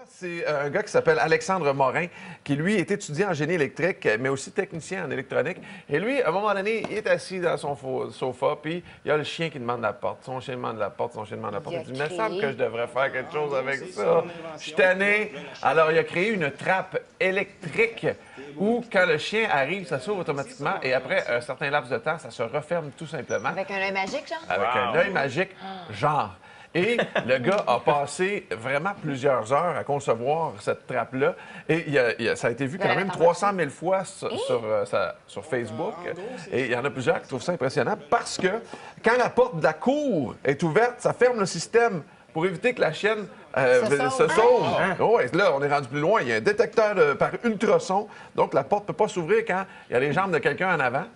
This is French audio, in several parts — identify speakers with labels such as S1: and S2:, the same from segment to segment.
S1: C'est un gars qui s'appelle Alexandre Morin, qui lui est étudiant en génie électrique, mais aussi technicien en électronique. Et lui, à un moment donné, il est assis dans son sofa, puis il y a le chien qui demande la porte. Son chien demande la porte, son chien demande la porte. Il dit, il me semble que je devrais faire quelque chose avec ça. Je suis tanné. Alors, il a créé une trappe électrique où, quand le chien arrive, ça s'ouvre automatiquement et après un certain laps de temps, ça se referme tout simplement.
S2: Avec un œil magique, genre?
S1: Avec un œil magique, genre. Et le gars a passé vraiment plusieurs heures à concevoir cette trappe-là. Et ça a été vu quand même 300 000 fois sur Facebook. Et il y en a plusieurs qui trouvent ça impressionnant parce que quand la porte de la cour est ouverte, ça ferme le système pour éviter que la chienne se sauve. Oh, et là, on est rendu plus loin. Il y a un détecteur par ultrason. Donc, la porte ne peut pas s'ouvrir quand il y a les jambes de quelqu'un en avant.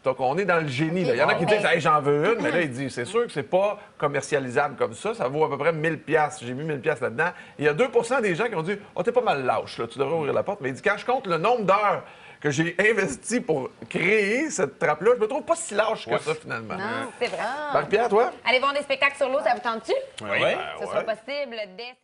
S1: Donc, on est dans le génie. Là. Il y en a qui disent hey, « j'en veux une », mais là, il dit « c'est sûr que c'est pas commercialisable comme ça. Ça vaut à peu près 1000 $. J'ai mis 1000 $ là-dedans. » Il y a 2 des gens qui ont dit « oh, t'es pas mal lâche, là. Tu devrais ouvrir la porte. » Mais il dit « quand je compte le nombre d'heures que j'ai investi pour créer cette trappe-là, je me trouve pas si lâche que ça, finalement. »
S2: Non, c'est vrai.
S1: Marie-Pierre, toi?
S2: Allez voir des spectacles sur l'eau, ça vous tente-tu?
S3: Oui.
S2: Ce sera possible dès...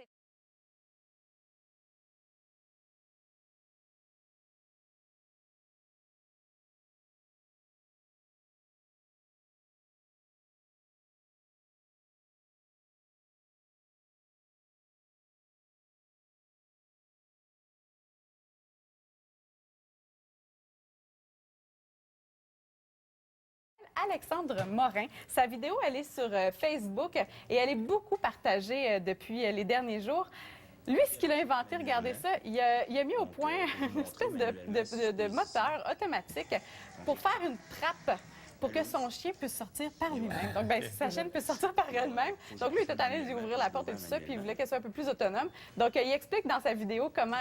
S4: Alexandre Morin. Sa vidéo, elle est sur Facebook et elle est beaucoup partagée depuis les derniers jours. Lui, ce qu'il a inventé, regardez ça, il a mis au point une espèce de moteur automatique pour faire une trappe pour que son chien puisse sortir par lui-même. Donc, bien, sa chienne puisse sortir par elle-même. Donc, lui, il était allé lui ouvrir la porte et tout ça, puis il voulait qu'elle soit un peu plus autonome. Donc, il explique dans sa vidéo comment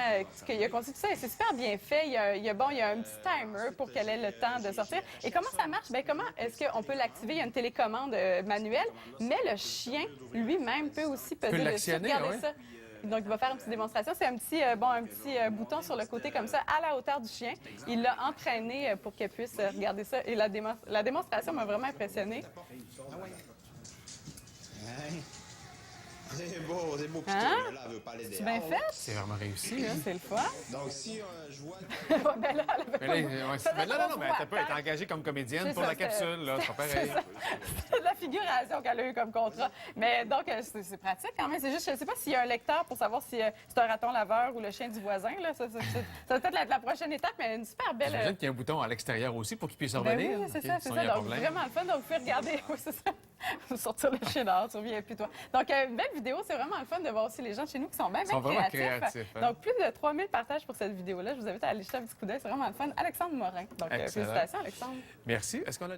S4: il a conçu tout ça, et c'est super bien fait. Il y a un petit timer pour qu'elle ait le temps de sortir. Et comment ça marche? Bien, comment est-ce qu'on peut l'activer? Il y a une télécommande manuelle, mais le chien lui-même peut aussi peser dessus. Regardez ça. Donc, il va faire une petite démonstration. C'est un petit bouton sur le côté comme ça, à la hauteur du chien. Il l'a entraîné pour qu'elle puisse regarder ça. Et la démonstration m'a vraiment impressionnée.
S3: C'est beau, puis
S4: Hein?
S3: là, elle veut pas l'aider.
S4: C'est bien fait?
S5: C'est vraiment réussi, hein?
S4: C'est le fun.
S3: Donc, si je vois...
S4: Ben là, elle avait pas
S5: Mais
S4: le-
S5: là, non, mais elle peut être engagée comme comédienne
S4: C'est
S5: pour
S4: ça,
S5: la capsule, là. C'est pas pareil.
S4: C'est de la figuration qu'elle a eue comme contrat. Mais donc, c'est pratique quand même. C'est juste, je ne sais pas s'il y a un lecteur pour savoir si c'est un raton laveur ou le chien du voisin. Là. Ça va peut-être être la prochaine étape, mais une super belle...
S5: J'imagine qu'il y a un bouton à l'extérieur aussi pour qu'il puisse
S4: Ben
S5: revenir.
S4: oui, c'est
S5: OK,
S4: ça, c'est
S5: sinon,
S4: ça.
S5: il y a un
S4: Donc,
S5: problème.
S4: vraiment le fun. Donc, vous pouvez regarder. Oui, c'est ça. Sortir le chien dehors, tu reviens plus toi. Donc, une belle vidéo. C'est vraiment le fun de voir aussi les gens de chez nous qui sont bien,
S5: Ils sont
S4: bien
S5: vraiment
S4: créatifs.
S5: créatifs, hein.
S4: Donc, plus de 3000 partages pour cette vidéo-là. Je vous invite à aller jeter un petit coup d'œil. C'est vraiment le fun. Alexandre Morin. Donc,
S5: Excellent.
S4: félicitations, Alexandre.
S5: Merci. Est-ce qu'on a...